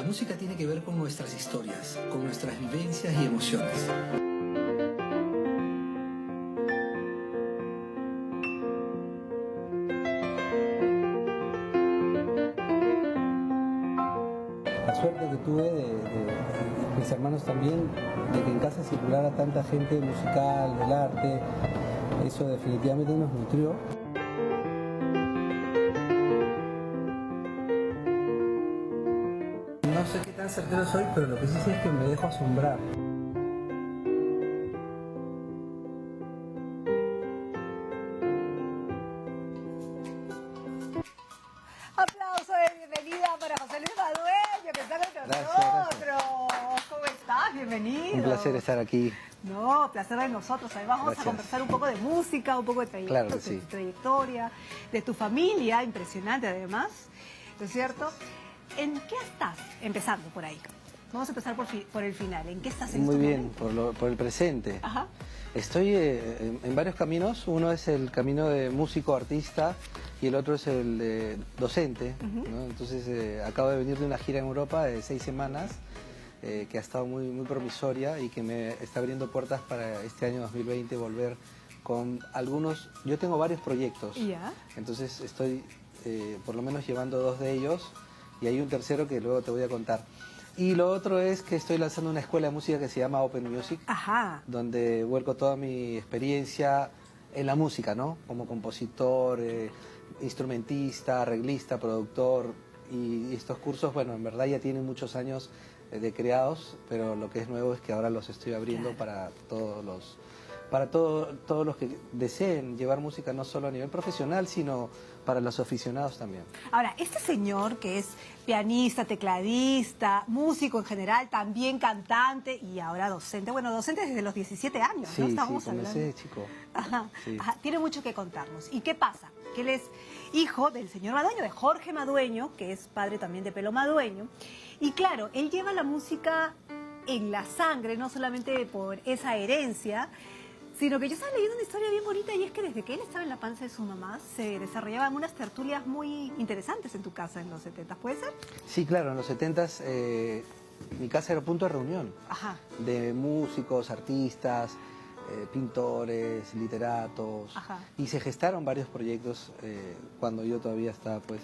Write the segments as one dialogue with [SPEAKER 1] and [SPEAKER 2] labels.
[SPEAKER 1] música tiene que ver con nuestras historias, con nuestras vivencias y emociones. La suerte que tuve de mis hermanos también, de que en casa circulara tanta gente musical, del arte, eso definitivamente nos nutrió. No sé qué tan certero soy, pero lo que sí sé es que me dejo asombrar.
[SPEAKER 2] Aplauso de bienvenida para José Luis Madueño, que está con nosotros.
[SPEAKER 1] Gracias.
[SPEAKER 2] ¿Cómo estás? Bienvenido.
[SPEAKER 1] Un placer estar aquí.
[SPEAKER 2] No, placer de nosotros. Además vamos a conversar un poco de música, un poco de
[SPEAKER 1] Claro que sí.
[SPEAKER 2] de tu trayectoria, de tu familia, impresionante además, ¿no es cierto? ¿En qué estás? Empezando por ahí. Vamos a empezar por el final. ¿En qué estás en
[SPEAKER 1] Muy
[SPEAKER 2] estos
[SPEAKER 1] bien,
[SPEAKER 2] momentos?
[SPEAKER 1] por el presente.
[SPEAKER 2] Ajá.
[SPEAKER 1] Estoy en varios caminos. Uno es el camino de músico, artista, y el otro es el de docente, ¿no? Entonces acabo de venir de una gira en Europa de 6 semanas, que ha estado muy promisoria y que me está abriendo puertas para este año 2020 volver con algunos. Yo tengo varios proyectos,
[SPEAKER 2] ¿Ya?
[SPEAKER 1] entonces estoy por lo menos llevando 2 de ellos y hay un tercero que luego te voy a contar. Y lo otro es que estoy lanzando una escuela de música que se llama Open Music,
[SPEAKER 2] Ajá.
[SPEAKER 1] donde vuelco toda mi experiencia en la música, ¿no? Como compositor, instrumentista, arreglista, productor. Y estos cursos, bueno, en verdad ya tienen muchos años de creados, pero lo que es nuevo es que ahora los estoy abriendo para todos los que deseen llevar música no solo a nivel profesional, sino para los aficionados también.
[SPEAKER 2] Ahora, este señor que es pianista, tecladista, músico en general, también cantante y ahora docente, bueno, docente desde los 17 años,
[SPEAKER 1] Sí,
[SPEAKER 2] ¿no? Estábamos
[SPEAKER 1] sí, comencé
[SPEAKER 2] hablando.
[SPEAKER 1] de chico.
[SPEAKER 2] Ajá,
[SPEAKER 1] Sí.
[SPEAKER 2] ajá, tiene mucho que contarnos. ¿Y qué pasa? Que él es hijo del señor Madueño, de Jorge Madueño, que es padre también de Pelo Madueño. Y claro, él lleva la música en la sangre, no solamente por esa herencia, sino que yo estaba leyendo una historia bien bonita y es que desde que él estaba en la panza de su mamá se desarrollaban unas tertulias muy interesantes en tu casa en los 70, ¿puede ser?
[SPEAKER 1] Sí, claro, en los 70s mi casa era punto de reunión.
[SPEAKER 2] Ajá.
[SPEAKER 1] De músicos, artistas, pintores, literatos.
[SPEAKER 2] Ajá.
[SPEAKER 1] Y se gestaron varios proyectos cuando yo todavía estaba, pues,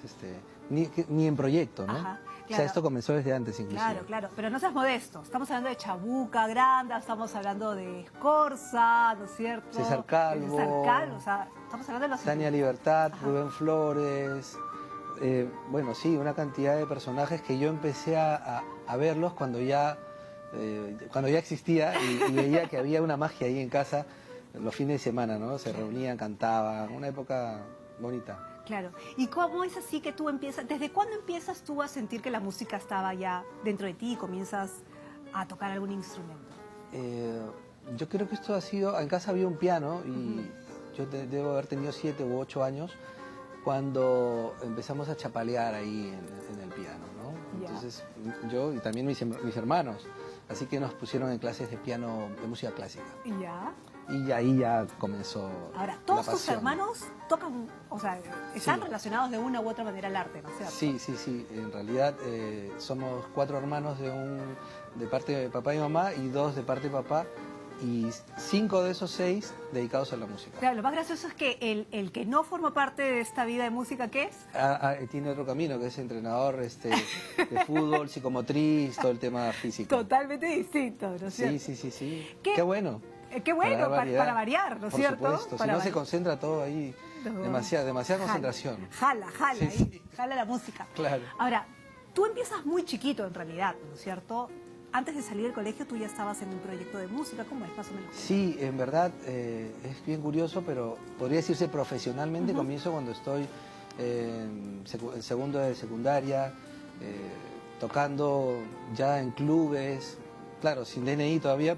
[SPEAKER 1] ni en proyecto, ¿no?
[SPEAKER 2] Ajá,
[SPEAKER 1] O
[SPEAKER 2] claro.
[SPEAKER 1] sea, esto comenzó desde antes inclusive.
[SPEAKER 2] Claro, claro, pero no seas modesto. Estamos hablando de Chabuca, Granda, estamos hablando de Escorza, ¿no es cierto?
[SPEAKER 1] César Calvo.
[SPEAKER 2] César Calvo, o sea, estamos hablando de los...
[SPEAKER 1] Tania Libertad,
[SPEAKER 2] Ajá.
[SPEAKER 1] Rubén Flores, bueno, sí, una cantidad de personajes que yo empecé a verlos cuando ya existía y veía que había una magia ahí en casa los fines de semana, ¿no? Se reunían, cantaban, una época bonita.
[SPEAKER 2] Claro. ¿Y cómo es así que tú empiezas, desde cuándo empiezas tú a sentir que la música estaba ya dentro de ti y comienzas a tocar algún instrumento?
[SPEAKER 1] Yo creo que esto ha sido, en casa había un piano y yo debo haber tenido 7 u 8 años cuando empezamos a chapalear ahí en el piano, ¿no? Entonces yo y también mis hermanos, así que nos pusieron en clases de piano, de música clásica.
[SPEAKER 2] Ya.
[SPEAKER 1] Y ahí ya comenzó.
[SPEAKER 2] Ahora, todos
[SPEAKER 1] la
[SPEAKER 2] tus
[SPEAKER 1] pasión.
[SPEAKER 2] hermanos tocan, o sea, están
[SPEAKER 1] Sí.
[SPEAKER 2] relacionados de una u otra manera al arte, ¿no es cierto?
[SPEAKER 1] Sí, sí, sí. En realidad somos 4 hermanos de parte de papá y mamá y 2 de parte de papá y 5 de esos 6 dedicados a la música.
[SPEAKER 2] Claro, lo más gracioso es que el que no forma parte de esta vida de música, ¿qué es?
[SPEAKER 1] Tiene otro camino, que es entrenador de fútbol, psicomotriz, todo el tema físico.
[SPEAKER 2] Totalmente distinto, ¿no es cierto?
[SPEAKER 1] Sí, sí, sí, sí.
[SPEAKER 2] ¿Qué?
[SPEAKER 1] Qué bueno.
[SPEAKER 2] Qué bueno,
[SPEAKER 1] Para
[SPEAKER 2] para variar, ¿no es cierto?
[SPEAKER 1] Por supuesto, si no se concentra todo ahí,
[SPEAKER 2] No.
[SPEAKER 1] demasiada concentración.
[SPEAKER 2] Jala,
[SPEAKER 1] Sí,
[SPEAKER 2] ahí,
[SPEAKER 1] sí.
[SPEAKER 2] jala la música.
[SPEAKER 1] Claro.
[SPEAKER 2] Ahora, tú empiezas muy chiquito en realidad, ¿no es cierto? Antes de salir del colegio tú ya estabas en un proyecto de música, ¿cómo es más o menos?
[SPEAKER 1] Sí, en verdad es bien curioso, pero podría decirse profesionalmente. Comienzo cuando estoy en segundo de secundaria, tocando ya en clubes, claro, sin DNI todavía,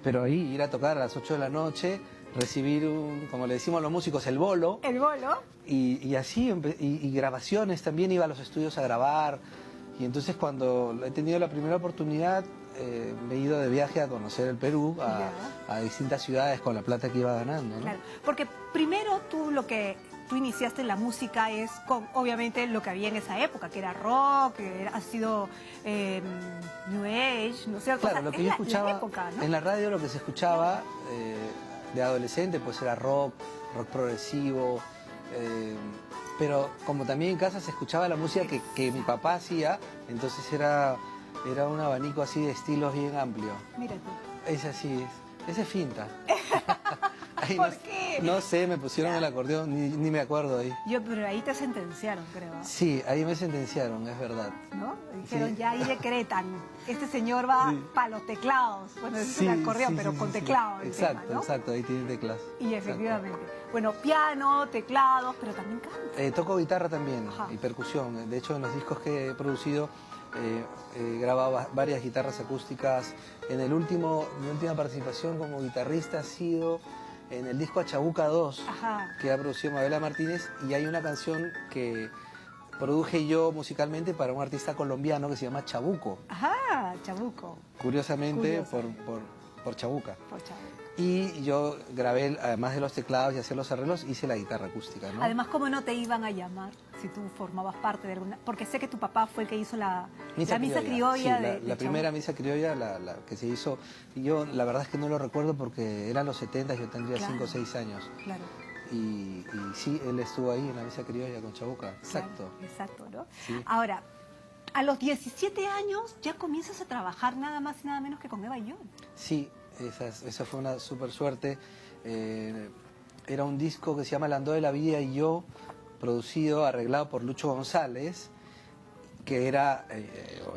[SPEAKER 1] pero ahí ir a tocar a las 8 de la noche, recibir como le decimos los músicos, el bolo.
[SPEAKER 2] El bolo.
[SPEAKER 1] Y así, y grabaciones también, iba a los estudios a grabar. Y entonces cuando he tenido la primera oportunidad, me he ido de viaje a conocer el Perú, a distintas ciudades con la plata que iba ganando, ¿no?
[SPEAKER 2] Claro, porque primero tú lo que tú iniciaste en la música es con, obviamente, lo que había en esa época, que era rock, ha sido New Age, no sé,
[SPEAKER 1] Claro, lo que yo escuchaba
[SPEAKER 2] la época, ¿no?
[SPEAKER 1] en la radio, lo que se escuchaba de adolescente, pues era rock progresivo, pero como también en casa se escuchaba la música que mi papá hacía, entonces era un abanico así de estilos bien amplio.
[SPEAKER 2] Mira tú.
[SPEAKER 1] Es así, ese es finta. Ahí
[SPEAKER 2] ¿Por qué?
[SPEAKER 1] No sé, me pusieron el acordeón, ni me acuerdo ahí.
[SPEAKER 2] Pero ahí te sentenciaron, creo.
[SPEAKER 1] Sí, ahí me sentenciaron, es verdad.
[SPEAKER 2] ¿No? Dijeron,
[SPEAKER 1] Sí.
[SPEAKER 2] ya ahí decretan, este señor va
[SPEAKER 1] Sí.
[SPEAKER 2] para los teclados. Bueno, es
[SPEAKER 1] Sí,
[SPEAKER 2] un acordeón,
[SPEAKER 1] sí,
[SPEAKER 2] pero
[SPEAKER 1] sí,
[SPEAKER 2] con
[SPEAKER 1] sí.
[SPEAKER 2] teclado. el
[SPEAKER 1] Exacto,
[SPEAKER 2] tema, ¿no?
[SPEAKER 1] exacto, ahí tiene teclas.
[SPEAKER 2] Y efectivamente. Bueno, piano, teclados, pero también canto.
[SPEAKER 1] Toco guitarra también.
[SPEAKER 2] Ajá.
[SPEAKER 1] Y percusión. De hecho, en los discos que he producido he grabado varias guitarras acústicas. Mi última participación como guitarrista ha sido en el disco Chabuca 2,
[SPEAKER 2] Ajá.
[SPEAKER 1] que ha producido Mabela Martínez, y hay una canción que produje yo musicalmente para un artista colombiano que se llama Chabuco,
[SPEAKER 2] Ajá, Chabuco.
[SPEAKER 1] curiosamente
[SPEAKER 2] Curiosamente.
[SPEAKER 1] por Chabuca.
[SPEAKER 2] Por Chabuco.
[SPEAKER 1] Y yo grabé, además de los teclados y hacer los arreglos, hice la guitarra acústica, ¿no?
[SPEAKER 2] Además, ¿cómo no te iban a llamar si tú formabas parte de alguna? Porque sé que tu papá fue el que hizo la misa criolla
[SPEAKER 1] Sí,
[SPEAKER 2] de
[SPEAKER 1] la primera misa criolla, la que se hizo. Y yo la verdad es que no lo recuerdo porque eran los 70, yo tendría
[SPEAKER 2] Claro.
[SPEAKER 1] 5 o 6 años.
[SPEAKER 2] Claro.
[SPEAKER 1] Y sí, él estuvo ahí en la misa criolla con Chabuca. Exacto.
[SPEAKER 2] Claro, exacto, ¿no?
[SPEAKER 1] Sí.
[SPEAKER 2] Ahora, a los 17 años ya comienzas a trabajar nada más y nada menos que con Eva y yo.
[SPEAKER 1] Sí, esa fue una súper suerte. Era un disco que se llama El Andó de la Vida y yo, producido, arreglado por Lucho González, que era,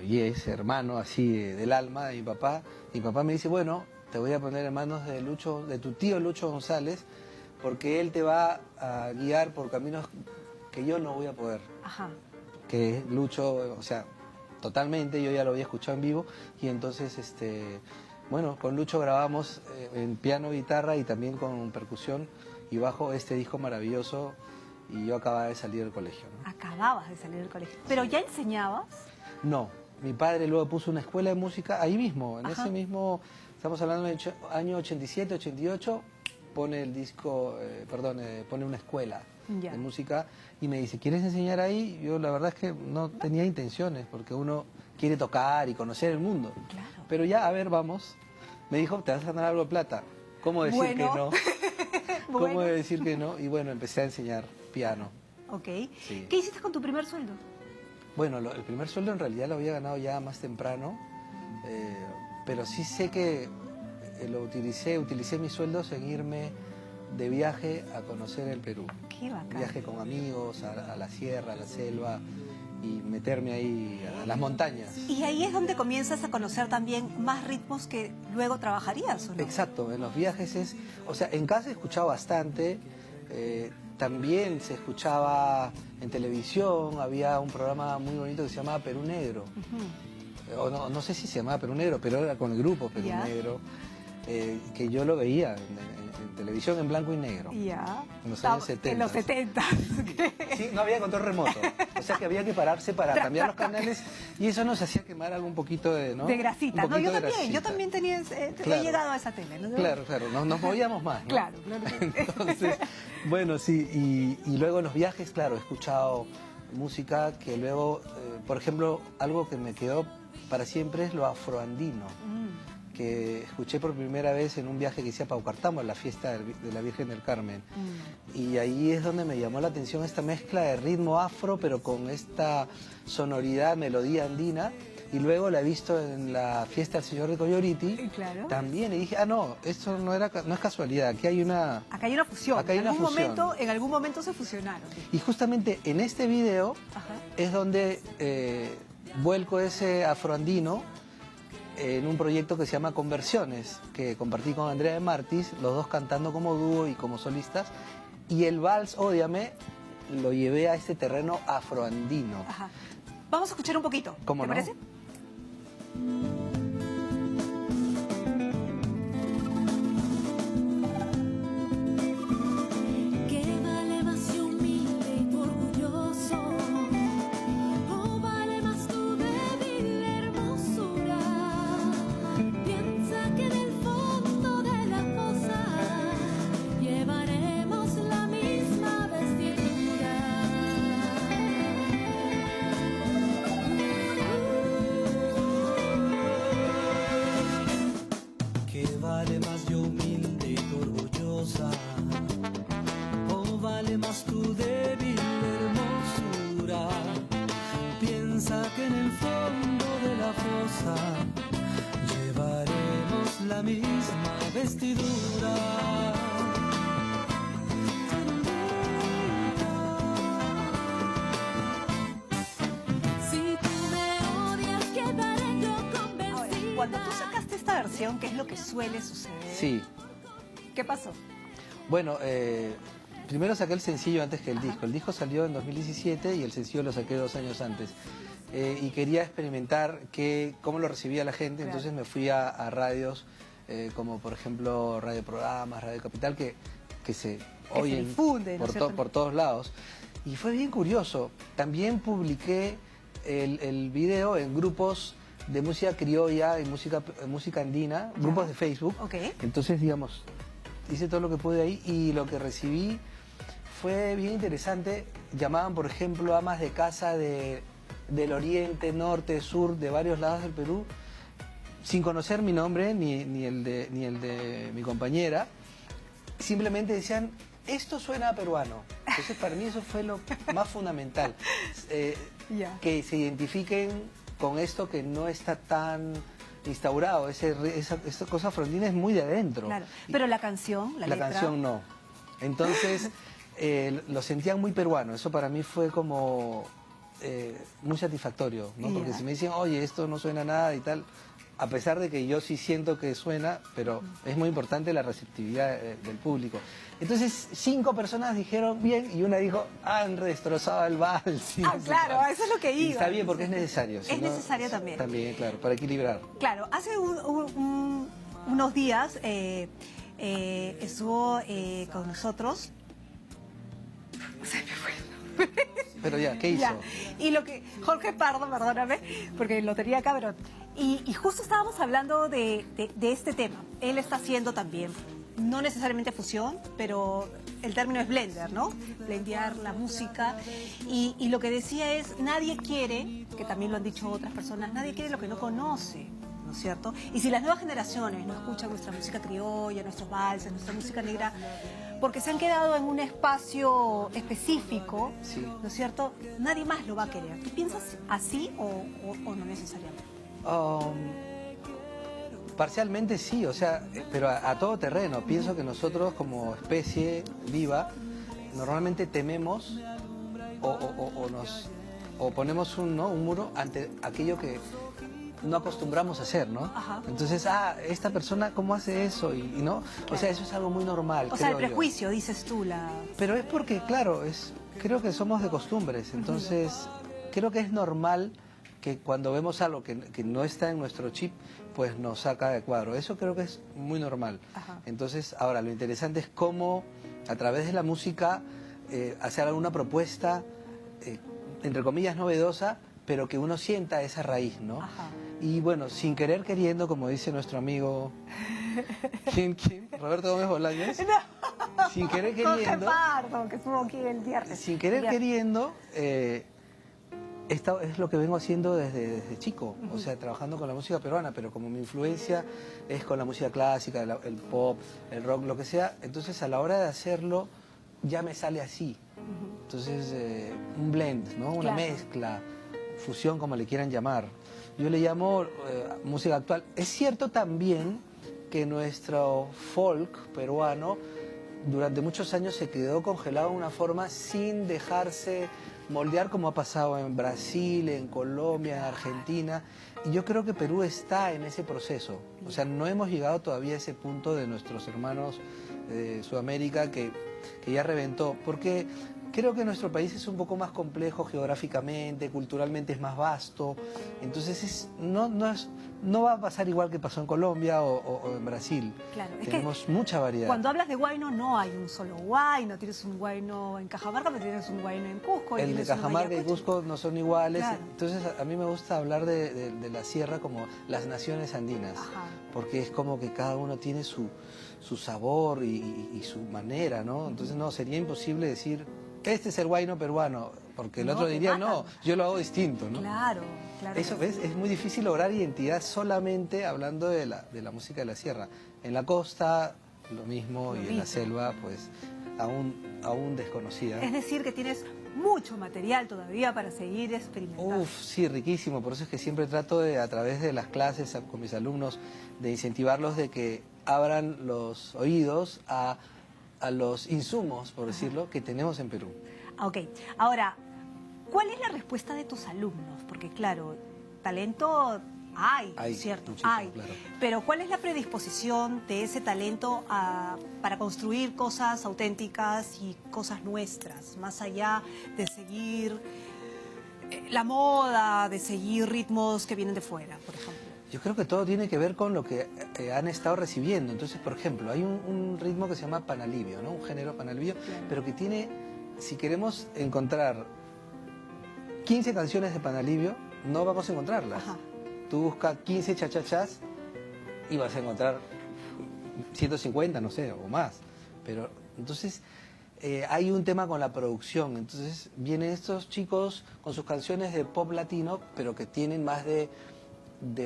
[SPEAKER 1] y es hermano así del alma de mi papá. Mi papá me dice, bueno, te voy a poner en manos de tu tío Lucho González, porque él te va a guiar por caminos que yo no voy a poder.
[SPEAKER 2] Ajá.
[SPEAKER 1] Que Lucho, o sea, totalmente, yo ya lo había escuchado en vivo, y entonces, bueno, con Lucho grabamos en piano, guitarra y también con percusión y bajo este disco maravilloso, y yo acababa de salir del colegio, ¿no?
[SPEAKER 2] Acababas de salir del colegio. ¿Pero ya enseñabas?
[SPEAKER 1] No, mi padre luego puso una escuela de música ahí mismo, en
[SPEAKER 2] Ajá.
[SPEAKER 1] ese mismo, estamos hablando del año 87, 88, pone el disco, pone una escuela
[SPEAKER 2] Ya.
[SPEAKER 1] de música y me dice, ¿quieres enseñar ahí? Yo la verdad es que no tenía intenciones, porque uno quiere tocar y conocer el mundo.
[SPEAKER 2] Claro.
[SPEAKER 1] Pero ya, a ver, vamos. Me dijo, te vas a ganar algo de plata. ¿Cómo decir
[SPEAKER 2] Bueno.
[SPEAKER 1] que no? ¿Cómo
[SPEAKER 2] Bueno.
[SPEAKER 1] decir que no? Y bueno, empecé a enseñar piano.
[SPEAKER 2] Ok.
[SPEAKER 1] Sí.
[SPEAKER 2] ¿Qué hiciste con tu primer sueldo?
[SPEAKER 1] Bueno, el primer sueldo en realidad lo había ganado ya más temprano, pero sí sé que utilicé mis sueldos en irme de viaje a conocer el Perú.
[SPEAKER 2] Qué bacán.
[SPEAKER 1] Viaje con amigos a la sierra, a la selva, y meterme ahí a las montañas.
[SPEAKER 2] Y ahí es donde comienzas a conocer también más ritmos que luego trabajarías, ¿o no?
[SPEAKER 1] Exacto, en los viajes en casa he escuchado bastante, también se escuchaba en televisión, había un programa muy bonito que se llamaba Perú Negro,
[SPEAKER 2] Ujú.
[SPEAKER 1] o no sé si se llamaba Perú Negro, pero era con el grupo Perú
[SPEAKER 2] Ya.
[SPEAKER 1] Negro, que yo lo veía en televisión en blanco y negro.
[SPEAKER 2] Ya.
[SPEAKER 1] En los años 70.
[SPEAKER 2] En los 70.
[SPEAKER 1] Sí, no había control remoto, o sea que había que pararse para cambiar los canales, y eso nos hacía quemar algún poquito de, ¿no?
[SPEAKER 2] De grasita.
[SPEAKER 1] Un
[SPEAKER 2] No, yo
[SPEAKER 1] poquito de
[SPEAKER 2] también. Yo
[SPEAKER 1] grasita.
[SPEAKER 2] también tenía,
[SPEAKER 1] Claro.
[SPEAKER 2] he llegado a esa tele. ¿No?
[SPEAKER 1] Claro, nos movíamos más, ¿no?
[SPEAKER 2] Claro, claro.
[SPEAKER 1] Entonces, bueno, sí, y luego en los viajes, claro, he escuchado música que luego, por ejemplo, algo que me quedó para siempre es lo afroandino, que escuché por primera vez en un viaje que hice a Paucartambo, en la fiesta de la Virgen del Carmen. Y ahí es donde me llamó la atención esta mezcla de ritmo afro, pero con esta sonoridad, melodía andina. Y luego la he visto en la fiesta del Señor de Coyoriti,
[SPEAKER 2] Claro.
[SPEAKER 1] también, y dije, no, esto no es casualidad, aquí hay una...
[SPEAKER 2] Acá hay una fusión.
[SPEAKER 1] Acá hay una fusión.
[SPEAKER 2] En algún momento se fusionaron.
[SPEAKER 1] Y justamente en este video
[SPEAKER 2] Ajá.
[SPEAKER 1] es donde vuelco ese afroandino en un proyecto que se llama Conversiones, que compartí con Andrea de Martis, los dos cantando como dúo y como solistas, y el vals, Ódiame, lo llevé a este terreno afroandino.
[SPEAKER 2] Ajá. Vamos a escuchar un poquito.
[SPEAKER 1] ¿Cómo
[SPEAKER 2] ¿Te
[SPEAKER 1] no?
[SPEAKER 2] parece?
[SPEAKER 3] ¿Qué vale más si humilde y tu orgulloso? ¿O vale más tu débil hermosura? Piensa que en el fondo de la fosa llevaremos la misma vestimenta.
[SPEAKER 1] en el fondo de la fosa llevaremos la misma vestidura.
[SPEAKER 3] Si tú me odias, quedaré yo
[SPEAKER 2] Ahora,
[SPEAKER 3] convencida.
[SPEAKER 2] cuando tú sacaste esta versión, ¿qué es lo que suele suceder?
[SPEAKER 1] Sí,
[SPEAKER 2] ¿Qué pasó?
[SPEAKER 1] bueno, primero saqué el sencillo antes que el disco. El disco salió en 2017 y el sencillo lo saqué 2 años antes. Y quería experimentar cómo lo recibía la gente,
[SPEAKER 2] Claro.
[SPEAKER 1] entonces me fui a radios como por ejemplo Radio Programas, Radio Capital, que se oyen
[SPEAKER 2] difunde, ¿no es cierto?
[SPEAKER 1] por todos lados. Y fue bien curioso. También publiqué el video en grupos de música criolla y música andina, grupos de Facebook.
[SPEAKER 2] Ok.
[SPEAKER 1] Entonces, digamos, hice todo lo que pude ahí y lo que recibí fue bien interesante. Llamaban, por ejemplo, amas de casa del oriente, norte, sur, de varios lados del Perú, sin conocer mi nombre ni el de mi compañera. Simplemente decían, esto suena a peruano. Entonces, para mí eso fue lo más fundamental.
[SPEAKER 2] Ya.
[SPEAKER 1] Que se identifiquen con esto que no está tan instaurado. Esa cosa frondina es muy de adentro.
[SPEAKER 2] Claro. Pero la canción, la letra...
[SPEAKER 1] canción no. Entonces, lo sentían muy peruano. Eso para mí fue como muy satisfactorio, ¿no? Porque
[SPEAKER 2] Ya.
[SPEAKER 1] si me dicen, oye, esto no suena nada y tal, a pesar de que yo sí siento que suena, pero es muy importante la receptividad del público. Entonces, 5 personas dijeron bien y una dijo, han destrozado el vals. Sí,
[SPEAKER 2] Ah, claro, eso es lo que
[SPEAKER 1] Y
[SPEAKER 2] iba.
[SPEAKER 1] está bien porque es necesario.
[SPEAKER 2] Es necesario también.
[SPEAKER 1] También, claro, para equilibrar.
[SPEAKER 2] Claro, hace unos días estuvo con nosotros.
[SPEAKER 1] Pero ya, ¿qué hizo?
[SPEAKER 2] Ya. Y lo que Jorge Pardo, perdóname, porque lo tenía cabrón. Y justo estábamos hablando de este tema. Él está haciendo también, no necesariamente fusión, pero el término es blender, ¿no? Blendear la música. Y lo que decía es, nadie quiere, que también lo han dicho otras personas, nadie quiere lo que no conoce, ¿no es cierto? Y si las nuevas generaciones no escuchan nuestra música criolla, nuestros valses, nuestra música negra, porque se han quedado en un espacio específico,
[SPEAKER 1] Sí.
[SPEAKER 2] ¿no es cierto? Nadie más lo va a querer. ¿Tú piensas así o no necesariamente?
[SPEAKER 1] Parcialmente sí, o sea, pero a todo terreno. Pienso que nosotros como especie viva normalmente tememos o ponemos un muro ante aquello que no acostumbramos a hacer, ¿no?
[SPEAKER 2] Ajá.
[SPEAKER 1] Entonces, esta persona, ¿cómo hace eso? Y no, o sea, eso es algo muy normal.
[SPEAKER 2] O sea, el
[SPEAKER 1] creo yo.
[SPEAKER 2] prejuicio, dices tú,
[SPEAKER 1] Pero es porque, claro, creo que somos de costumbres, entonces creo que es normal que cuando vemos algo que no está en nuestro chip, pues nos saca de cuadro. Eso creo que es muy normal.
[SPEAKER 2] Ajá.
[SPEAKER 1] Entonces, ahora, lo interesante es cómo, a través de la música, hacer alguna propuesta, entre comillas, novedosa, pero que uno sienta esa raíz, ¿no?
[SPEAKER 2] Ajá.
[SPEAKER 1] Y bueno, sin querer queriendo, como dice nuestro amigo... ¿Quién? Roberto Gómez Bolaños. Sin querer
[SPEAKER 2] Jorge
[SPEAKER 1] queriendo...
[SPEAKER 2] Pardo, que estuvo aquí el viernes.
[SPEAKER 1] Sin querer
[SPEAKER 2] Viernes.
[SPEAKER 1] queriendo, esto es lo que vengo haciendo desde chico, o sea, trabajando con la música peruana, pero como mi influencia es con la música clásica, el pop, el rock, lo que sea, entonces a la hora de hacerlo ya me sale así. Entonces, un blend, ¿no? Una
[SPEAKER 2] Claro.
[SPEAKER 1] mezcla, fusión, como le quieran llamar. Yo le llamo música actual. Es cierto también que nuestro folk peruano durante muchos años se quedó congelado de una forma sin dejarse moldear, como ha pasado en Brasil, en Colombia, en Argentina. Y yo creo que Perú está en ese proceso. O sea, no hemos llegado todavía a ese punto de nuestros hermanos de Sudamérica que ya reventó. Porque creo que nuestro país es un poco más complejo geográficamente, culturalmente es más vasto. Entonces no va a pasar igual que pasó en Colombia o en Brasil.
[SPEAKER 2] Claro, es que
[SPEAKER 1] tenemos mucha variedad.
[SPEAKER 2] Cuando hablas de huayno, no hay un solo huayno. Tienes un huayno en Cajamarca, pero tienes un huayno en Cusco. y
[SPEAKER 1] El de
[SPEAKER 2] tienes uno en
[SPEAKER 1] Cajamarca y
[SPEAKER 2] Ayacucho.
[SPEAKER 1] Cusco no son iguales.
[SPEAKER 2] Claro.
[SPEAKER 1] Entonces a mí me gusta hablar de la sierra como las naciones andinas.
[SPEAKER 2] Ajá.
[SPEAKER 1] Porque es como que cada uno tiene su sabor y su manera, ¿no? Entonces no, sería imposible decir, este es el huayno peruano, porque el
[SPEAKER 2] No,
[SPEAKER 1] otro
[SPEAKER 2] te
[SPEAKER 1] diría,
[SPEAKER 2] matan.
[SPEAKER 1] no, yo lo hago distinto, ¿no?
[SPEAKER 2] Claro, claro.
[SPEAKER 1] Eso, ¿ves? Es muy difícil lograr identidad solamente hablando de la música de la sierra. En la costa, lo mismo,
[SPEAKER 2] Lo
[SPEAKER 1] y en
[SPEAKER 2] mismo.
[SPEAKER 1] la selva, pues, aún desconocida.
[SPEAKER 2] Es decir, que tienes mucho material todavía para seguir experimentando.
[SPEAKER 1] Uf, sí, riquísimo. Por eso es que siempre trato de, a través de las clases con mis alumnos, de incentivarlos de que abran los oídos a los insumos, por decirlo, que tenemos en Perú.
[SPEAKER 2] Ok, ahora, ¿cuál es la respuesta de tus alumnos? Porque claro, talento hay, ¿cierto?
[SPEAKER 1] muchísimo,
[SPEAKER 2] Hay.
[SPEAKER 1] claro.
[SPEAKER 2] Pero ¿cuál es la predisposición de ese talento para construir cosas auténticas y cosas nuestras, más allá de seguir la moda, de seguir ritmos que vienen de fuera, por ejemplo?
[SPEAKER 1] Yo creo que todo tiene que ver con lo que han estado recibiendo. Entonces, por ejemplo, hay un ritmo que se llama panalivio, ¿no? Un género panalivio, pero que tiene, si queremos encontrar 15 canciones de panalivio, no vamos a encontrarlas.
[SPEAKER 2] Ajá.
[SPEAKER 1] Tú buscas 15 chachachas y vas a encontrar 150, no sé, o más. Pero entonces hay un tema con la producción. Entonces vienen estos chicos con sus canciones de pop latino, pero que tienen más de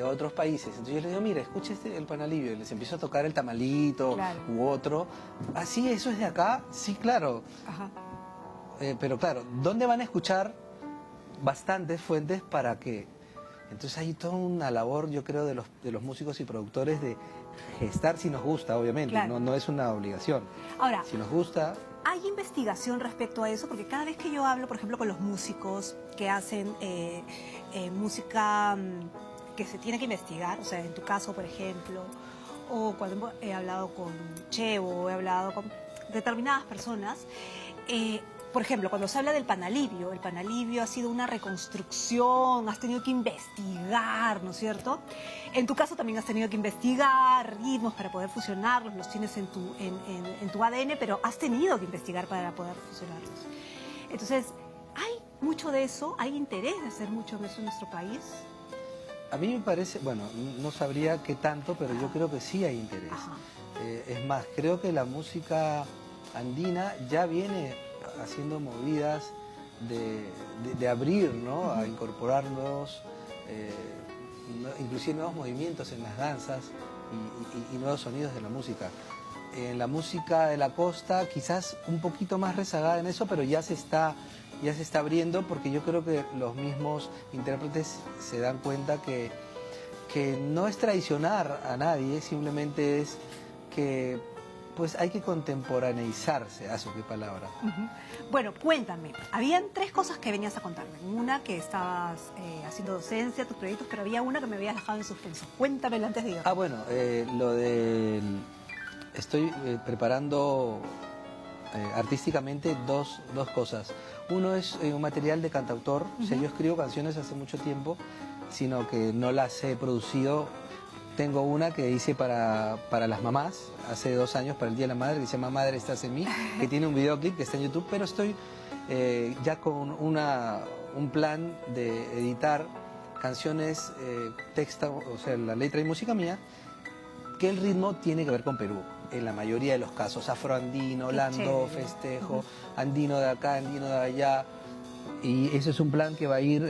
[SPEAKER 1] otros países. Entonces yo les digo, mira, escucha el panalivio. Y les empiezo a tocar el tamalito,
[SPEAKER 2] claro,
[SPEAKER 1] u otro. Ah, sí, eso es de acá. Sí, claro.
[SPEAKER 2] Ajá.
[SPEAKER 1] Pero claro, ¿dónde van a escuchar bastantes fuentes para que? Entonces hay toda una labor, yo creo, de los músicos y productores de gestar si nos gusta, obviamente.
[SPEAKER 2] Claro.
[SPEAKER 1] No es una obligación.
[SPEAKER 2] Ahora,
[SPEAKER 1] si nos gusta...
[SPEAKER 2] ¿Hay investigación respecto a eso? Porque cada vez que yo hablo, por ejemplo, con los músicos que hacen música que se tiene que investigar, o sea, en tu caso, por ejemplo, o cuando he hablado con Chevo, he hablado con determinadas personas, por ejemplo, cuando se habla del panalivio, el panalivio ha sido una reconstrucción, has tenido que investigar, ¿no es cierto? En tu caso también has tenido que investigar ritmos para poder fusionarlos, los tienes en tu ADN, pero has tenido que investigar para poder fusionarlos. Entonces, ¿hay mucho de eso? ¿Hay interés de hacer mucho de eso en nuestro país?
[SPEAKER 1] A mí me parece, bueno, no sabría qué tanto, pero yo creo que sí hay interés. Es más, creo que la música andina ya viene haciendo movidas de abrir, ¿no? A incorporar nuevos, inclusive nuevos movimientos en las danzas y nuevos sonidos de la música. En la música de la costa quizás un poquito más rezagada en eso, pero ya se está abriendo, porque yo creo que los mismos intérpretes se dan cuenta que no es traicionar a nadie, simplemente es que pues hay que contemporaneizarse, qué palabra.
[SPEAKER 2] Bueno, cuéntame, habían 3 cosas que venías a contarme. Una, que estabas haciendo docencia, tus proyectos, pero había una que me habías dejado en suspenso. Cuéntamela antes de ir.
[SPEAKER 1] Ah, bueno, estoy preparando artísticamente dos cosas. Uno es un material de cantautor. O sea, yo escribo canciones hace mucho tiempo, sino que no las he producido. Tengo una que hice para las mamás, hace 2 años, para el Día de la Madre, que se llama Madre Estás en Mí, que tiene un videoclip que está en YouTube, pero estoy ya con un plan de editar canciones, texto, o sea, la letra y música mía, que el ritmo tiene que ver con Perú, en la mayoría de los casos, afroandino, lando, festejo, andino de acá, andino de allá, y eso es un plan que va a ir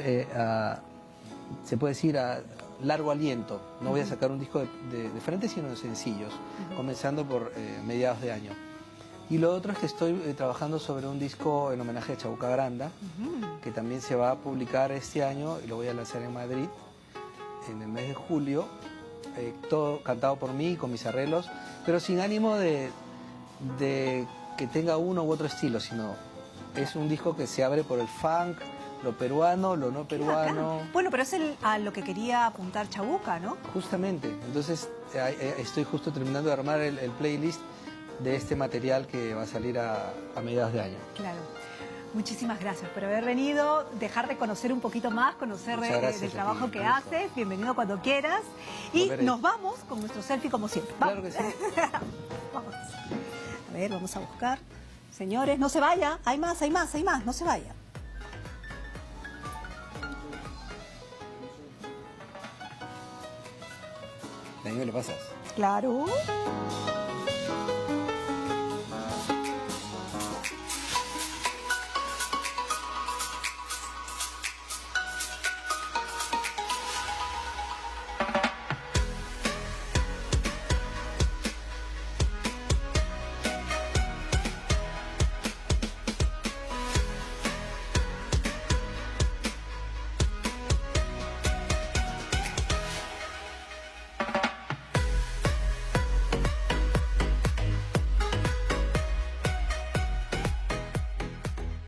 [SPEAKER 1] se puede decir, a largo aliento. No voy a sacar un disco de frente, sino de sencillos, comenzando por mediados de año. Y lo otro es que estoy trabajando sobre un disco en homenaje a Chabuca Granda, que también se va a publicar este año y lo voy a lanzar en Madrid en el mes de julio, todo cantado por mí, con mis arreglos, pero sin ánimo de que tenga uno u otro estilo, sino es un disco que se abre por el funk, lo peruano, lo no peruano.
[SPEAKER 2] Bueno, pero es a lo que quería apuntar Chabuca, ¿no?
[SPEAKER 1] Justamente, entonces estoy justo terminando de armar el playlist de este material que va a salir a mediados de año.
[SPEAKER 2] Claro. Muchísimas gracias por haber venido, dejar de conocer un poquito más, conocer del trabajo que haces. Bienvenido cuando quieras. Y nos vamos con nuestro selfie como siempre.
[SPEAKER 1] Claro que sí.
[SPEAKER 2] Vamos. A ver, vamos a buscar. Señores, no se vaya. Hay más, no se vaya.
[SPEAKER 1] ¿De ahí me lo pasas?
[SPEAKER 2] Claro.